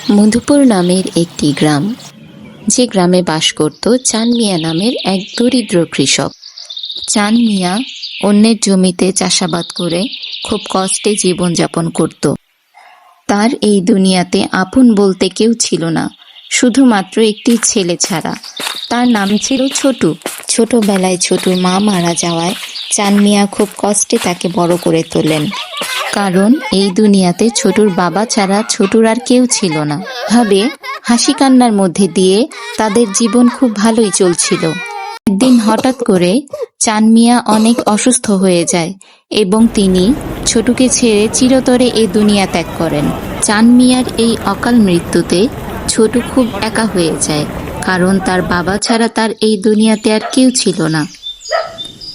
মধুপুর নামের একটি গ্রাম, যে গ্রামে বাস করত চাঁদ মিয়া নামের এক দরিদ্র কৃষক। চাঁদ মিয়া অন্যের জমিতে চাষাবাদ করে খুব কষ্টে জীবনযাপন করত। তার এই দুনিয়াতে আপন বলতে কেউ ছিল না, শুধুমাত্র একটি ছেলে ছাড়া। তার নাম ছিল ছোটু। ছোটবেলায় ছোটুর মা মারা যাওয়ায় চাঁদ মিয়া খুব কষ্টে তাকে বড় করে তোলেন, কারণ এই দুনিয়াতে ছোটুর বাবা ছাড়া ছোটুর আর কেউ ছিল না। ভাবে হাসি কান্নার মধ্যে দিয়ে তাদের জীবন খুব ভালোই চলছিল। একদিন হঠাৎ করে চাঁদ মিয়া অনেক অসুস্থ হয়ে যায় এবং তিনি ছোটুকে ছেড়ে চিরতরে এই দুনিয়া ত্যাগ করেন। চাঁদ মিয়ার এই অকাল মৃত্যুতে ছোটু খুব একা হয়ে যায়, কারণ তার বাবা ছাড়া তার এই দুনিয়াতে আর কেউ ছিল না।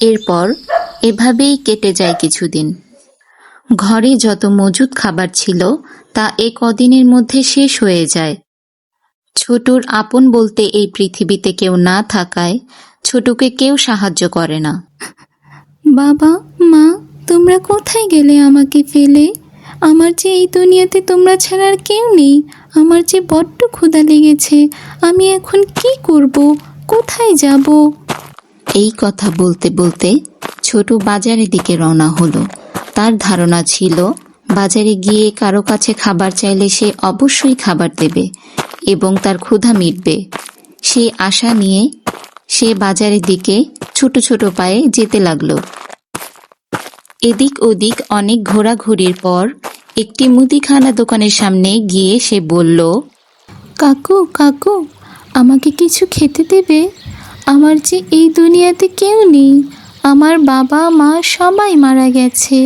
এরপর এভাবেই কেটে যায় কিছুদিন। ঘরে যত মজুদ খাবার ছিল তা কদিনের মধ্যে শেষ হয়ে যায়। ছোটুর আপন বলতে এই পৃথিবীতে কেউ না থাকায় ছোটুকে কেউ সাহায্য করে না। বাবা, মা, তোমরা কোথায় গেলে আমাকে ফেলে? আমার যে এই দুনিয়াতে তোমরা ছাড়া আর কেউ নেই। আমার যে বড্ড ক্ষুধা লেগেছে। আমি এখন কি করব? কোথায় যাব? এই কথা বলতে বলতে ছোটু বাজারের দিকে রওনা হলো। তার ধারণা ছিল বাজারে গিয়ে কারো কাছে খাবার চাইলে সে অবশ্যই খাবার দেবে এবং তার ক্ষুধা মিটবে। সেই আশা নিয়ে সে বাজারের দিকে ছোট ছোট পায়ে যেতে লাগলো। এদিক ওদিক অনেক ঘোরাঘুরির পর একটি মুদিখানা দোকানের সামনে গিয়ে সে বলল, কাকু, কাকু, আমাকে কিছু খেতে দেবে? আমার যে এই দুনিয়াতে কেউ নেই। আমার বাবা মা সবাই মারা গেছে।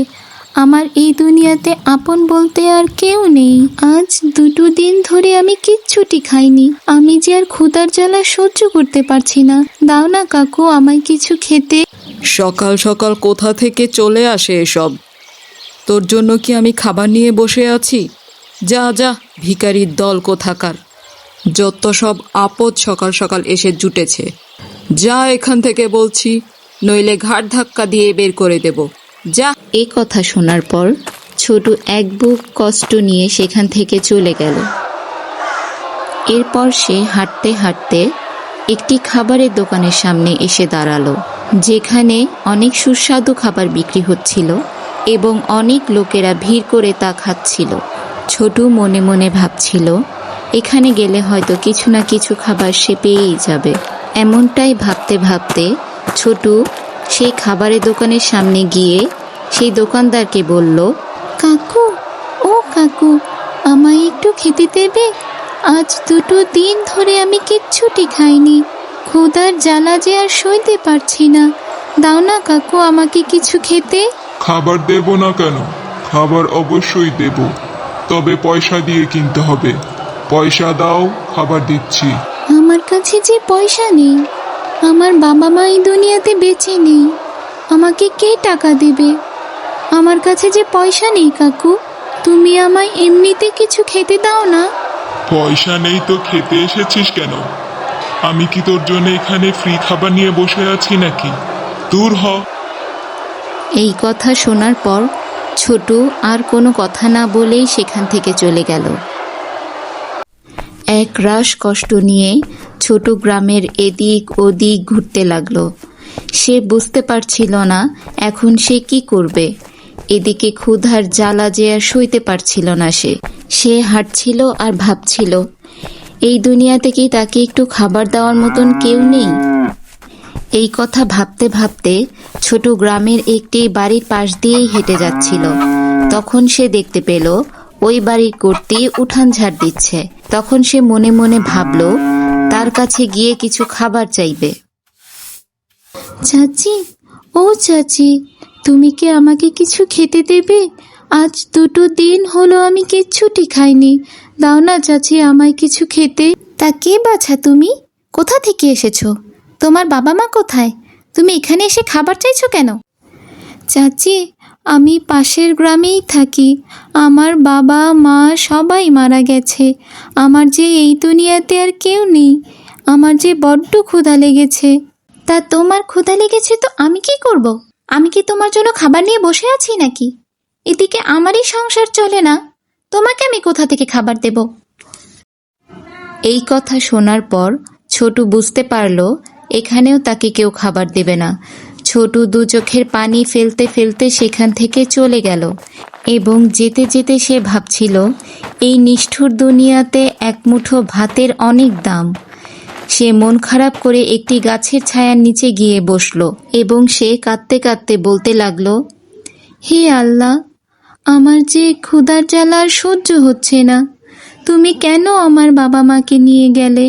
আমার এই দুনিয়াতে আপন বলতে আর কেউ নেই। আজ 2 দিন ধরে আমি কিচ্ছুটি খাইনি। আমি যে আর ক্ষুধার জ্বালা সহ্য করতে পারছি না। দাও না কাকু আমায় কিছু খেতে। সকাল সকাল কোথা থেকে চলে আসে এসব? তোর জন্য কি আমি খাবার নিয়ে বসে আছি? যা যা, ভিখারির দল কোথাকার! যত সব আপদ সকাল সকাল এসে জুটেছে। যা এখান থেকে বলছি, নইলে ঘাড় ধাক্কা দিয়ে বের করে দেব। যা। এ কথা শোনার পর ছোটু এক বুক কষ্ট নিয়ে সেখান থেকে চলে গেল। এরপর সে হাঁটতে হাঁটতে একটি খাবারের দোকানের সামনে এসে দাঁড়ালো, যেখানে অনেক সুস্বাদু খাবার বিক্রি হচ্ছিল এবং অনেক লোকেরা ভিড় করে তা খাচ্ছিল। ছোটু মনে মনে ভাবছিল, এখানে গেলে হয়তো কিছু না কিছু খাবার সে পেয়েই যাবে। এমনটাই ভাবতে ভাবতে ছোটু সেই খাবারের দোকানের সামনে গিয়ে সেই দোকানদারকে বলল, কাকু, ও কাকু, আমায় একটু খেতে দেবে? আজ 2 দিন ধরে আমি কিচ্ছুটি খাইনি। ক্ষুধার জ্বালা যে আর সইতে পারছি না। দাও না কাকু আমাকে কিছু খেতে। খাবার দেব না কেন? খাবার অবশ্যই দেব, তবে পয়সা দিয়ে কিনতে হবে। পয়সা দাও, খাবার দিচ্ছি। আমার কাছে যে পয়সা নেই। আমার বাবা মা এই দুনিয়াতে বেঁচে নেই। আমাকে কে টাকা দেবে? আমার কাছে যে পয়সা নেই কাকু। তুমি আমায় এমনিতে কিছু খেতে দাও না। পয়সা নেই তো খেতে এসেছিস কেন? আমি কি তোর জন্য এখানে ফ্রি খাবার নিয়ে বসে আছি নাকি? দূর হ। এই কথা শোনার পর ছোটু আর কোনো কথা না বলেই সেখান থেকে চলে গেল। এক রাশ কষ্ট নিয়ে ছোট গ্রামের এদিক ওদিক ঘুরতে লাগলো। সে বুঝতে পারছিল না এখন সে কি করবে। এদিকে ক্ষুধার জ্বালা যে আর সইতে পারছিল না। সে হাঁটছিল আর ভাবছিল, এই দুনিয়াতে কি তাকে একটু খাবার দেওয়ার মতন কেউ নেই? এই কথা ভাবতে ভাবতে ছোট গ্রামের একটি বাড়ির পাশ দিয়েই হেঁটে যাচ্ছিল। তখন সে দেখতে পেল ওই বাড়ির কর্ত্রী উঠান ঝাড় দিচ্ছে। তখন সে মনে মনে ভাবল তার কাছে গিয়ে কিছু খাবার চাইবে। চাচি, ও চাচি, তুমি কি আমাকে কিছু খেতে দেবে? আজ 2 দিন হলো আমি কিচ্ছুটি খাইনি। দাও না চাচি আমায় কিছু খেতে। তা কে বাছা তুমি? কোথা থেকে এসেছো? তোমার বাবা মা কোথায়? তুমি এখানে এসে খাবার চাইছো কেন? চাচি, আমি পাশের গ্রামেই থাকি। আমার বাবা মা সবাই মারা গেছে। আমার যে এই দুনিয়াতে আর কেউ নেই। আমার যে বড্ড ক্ষুধা লেগেছে। তা তোমার ক্ষুধা লেগেছে তো আমি কি করব? আমি কি তোমার জন্য খাবার নিয়ে বসে আছি নাকি? এদিকে আমারই সংসার চলে না, তোমাকে আমি কোথা থেকে খাবার দেব? এই কথা শোনার পর ছোটু বুঝতে পারল এখানেও তাকে কেউ খাবার দেবে না। ছোটু দু চোখের পানি ফেলতে ফেলতে সেখান থেকে চলে গেল এবং যেতে যেতে সে ভাবছিল এই নিষ্ঠুর দুনিয়াতে এক মুঠো ভাতের অনেক দাম। সে মন খারাপ করে একটি গাছের ছায়ার নিচে গিয়ে বসল এবং সে কাঁদতে কাঁদতে বলতে লাগলো, হে আল্লাহ, আমার যে ক্ষুধার জ্বালা আর সহ্য হচ্ছে না। তুমি কেন আমার বাবা মাকে নিয়ে গেলে?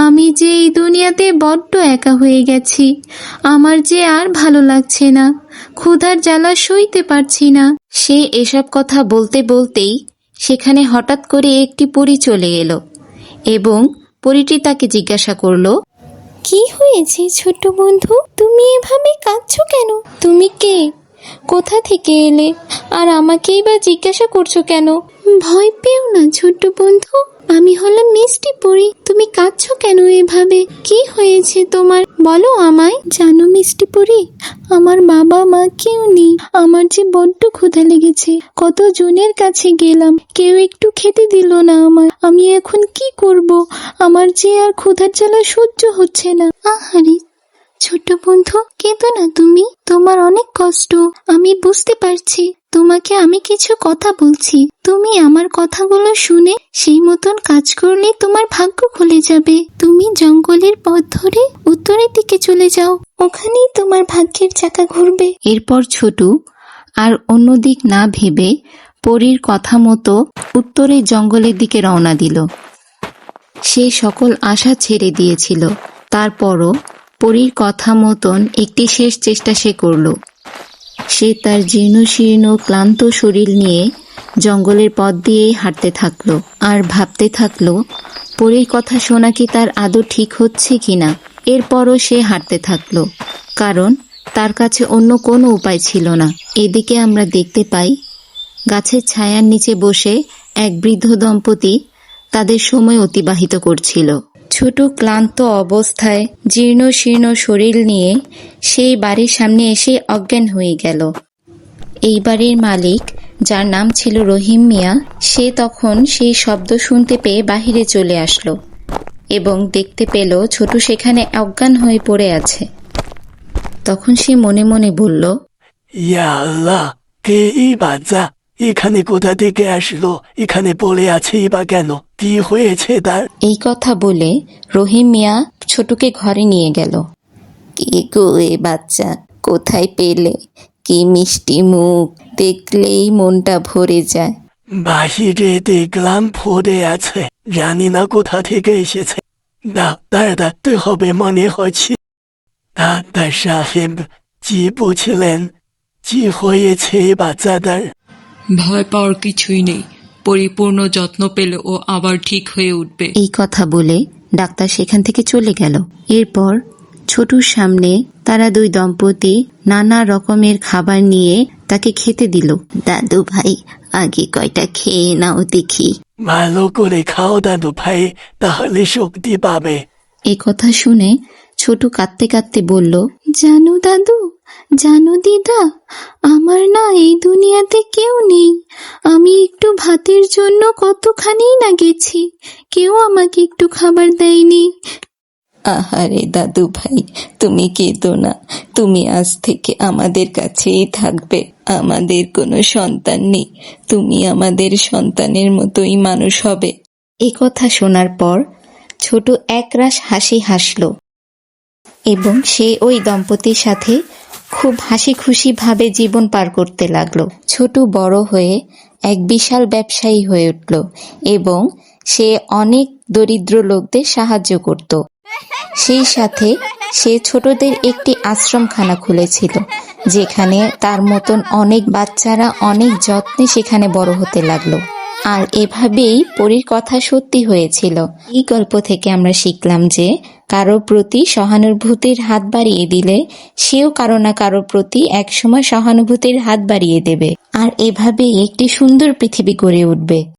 আমি যে এই দুনিয়াতে বড্ড একা হয়ে গেছি। আমার যে আর ভালো লাগছে না, ক্ষুধার জ্বালা সইতে পারছি না। সে এসব কথা বলতে বলতেই সেখানে হঠাৎ করে একটি পরী চলে এলো এবং পরীটি তাকে জিজ্ঞাসা করলো, কি হয়েছে ছোট বন্ধু? তুমি এভাবে কাঁদছো কেন? তুমি কে? কোথা থেকে এলে? আর আমাকেই বা জিজ্ঞাসা করছো কেন? ভয় পেও না ছোট বন্ধু, আমি হলাম মিষ্টি পরী। তুমি কাঁদছো কেন এভাবে? কি হয়েছে তোমার? বলো আমায়। জানো মিষ্টি পরী, আমার বাবা মা কেউ নেই। আমার যে বড্ড ক্ষুধা লেগেছে। কত জনের কাছে গেলাম, কেউ একটু খেতে দিল না আমার। আমি এখন কি করব? আমার যে আর ক্ষুধার জ্বালা সহ্য হচ্ছে না। আহারে ছোট বন্ধু, কেঁদো না তুমি। তোমার অনেক কষ্ট, আমি বুঝতে পারছি। তোমাকে আমি কিছু কথা বলছি, তুমি আমার কথাগুলো শুনে সেই মতন কাজ করলে তোমার ভাগ্য খুলে যাবে। তুমি জঙ্গলের পথ ধরে উত্তরের দিকে চলে যাও, ওখানেই তোমার ভাগ্যের চাকা ঘুরবে। এরপর ছোটু আর অন্য দিক না ভেবে পরীর কথা মতো উত্তরের জঙ্গলের দিকে রওনা দিল। সে সকল আশা ছেড়ে দিয়েছিল, তারপরও পরীর কথা মতন একটি শেষ চেষ্টা সে করল। সে তার জীর্ণ শীর্ণ ক্লান্ত শরীর নিয়ে জঙ্গলের পথ দিয়ে হাঁটতে থাকলো আর ভাবতে থাকলো পরীর কথা শোনা কি তার আদৌ ঠিক হচ্ছে কিনা। এরপরও সে হাঁটতে থাকলো, কারণ তার কাছে অন্য কোনো উপায় ছিল না। এদিকে আমরা দেখতে পাই গাছের ছায়ার নিচে বসে এক বৃদ্ধ দম্পতি তাদের সময় অতিবাহিত করছিল। ছোট ক্লান্ত অবস্থায় জীর্ণ শীর্ণ শরীর নিয়ে সেই বাড়ির সামনে এসে অজ্ঞান হয়ে গেল। এই বাড়ির মালিক, যার নাম ছিল রহিম মিয়া, সে তখন সেই শব্দ শুনতে পেয়ে বাহিরে চলে আসলো এবং দেখতে পেল ছোটু সেখানে অজ্ঞান হয়ে পড়ে আছে। তখন সে মনে মনে বলল, ইয়া আল্লাহ, কে এই বাচ্চা? এখানে কোথা থেকে আসলো? এখানে পড়ে আছে বা কেন? কি হয়েছে তার? এই কথা বলে রহিম মিয়া ছোটুকে ঘরে নিয়ে গেল। কে গো এ বাচ্চা, কোথায় পেলে? কি মিষ্টি মুখ, দেখলেই মনটা ভরে যায়। বাহিরে দেখলাম পড়ে আছে, জানি না কোথা থেকে এসেছে। ডাক্তার ডাকতে হবে মনে হচ্ছে। ডাক্তার সাহেব, কি বুঝলেন? কি হয়েছে বাচ্চাটার? ভয় পাওয়ার কিছুই নেই, পরিপূর্ণ যত্ন পেলে ও আবার ঠিক হয়ে উঠবে। এই কথা বলে ডাক্তার সেখান থেকে চলে গেল। এরপর ছোটুর সামনে তারা দুই দম্পতি নানা রকমের খাবার নিয়ে তাকে খেতে দিল। দাদু ভাই, আগে কয়টা খেয়ে নাও দেখি। ভালো করে খাও দাদু ভাই, তাহলে শক্তি পাবে। এ কথা শুনে ছোটু কাঁদতে কাঁদতে বলল, জানো দাদু, জানো দিদা, আমার না এই দুনিয়াতে কেউ নেই। আমি একটু ভাতের জন্য কতখানি না গেছি, কেউ আমাকে একটু খাবার দেয়নি। আহারে দাদু ভাই, তুমি কেঁদো না। তুমি আজ থেকে আমাদের কাছেই থাকবে। আমাদের কোনো সন্তান নেই, তুমি আমাদের সন্তানের মতোই মানুষ হবে। এ কথা শোনার পর ছোট একরাশ হাসি হাসল এবং সে ওই দম্পতির সাথে খুব হাসি খুশি ভাবে জীবন পার করতে লাগলো। ছোট বড় হয়ে এক বিশাল ব্যবসায়ী হয়ে উঠল এবং সে অনেক দরিদ্র লোকদের সাহায্য করত। সেই সাথে সে ছোটদের একটি আশ্রমখানা খুলেছিল, যেখানে তার মতন অনেক বাচ্চারা অনেক যত্নে সেখানে বড় হতে লাগলো। আর এভাবেই পরীর কথা সত্যি হয়েছিল। এই গল্প থেকে আমরা শিখলাম যে কারো প্রতি সহানুভূতির হাত বাড়িয়ে দিলে সেও কারো না কারো প্রতি একসময় সহানুভূতির হাত বাড়িয়ে দেবে, আর এভাবেই একটি সুন্দর পৃথিবী গড়ে উঠবে।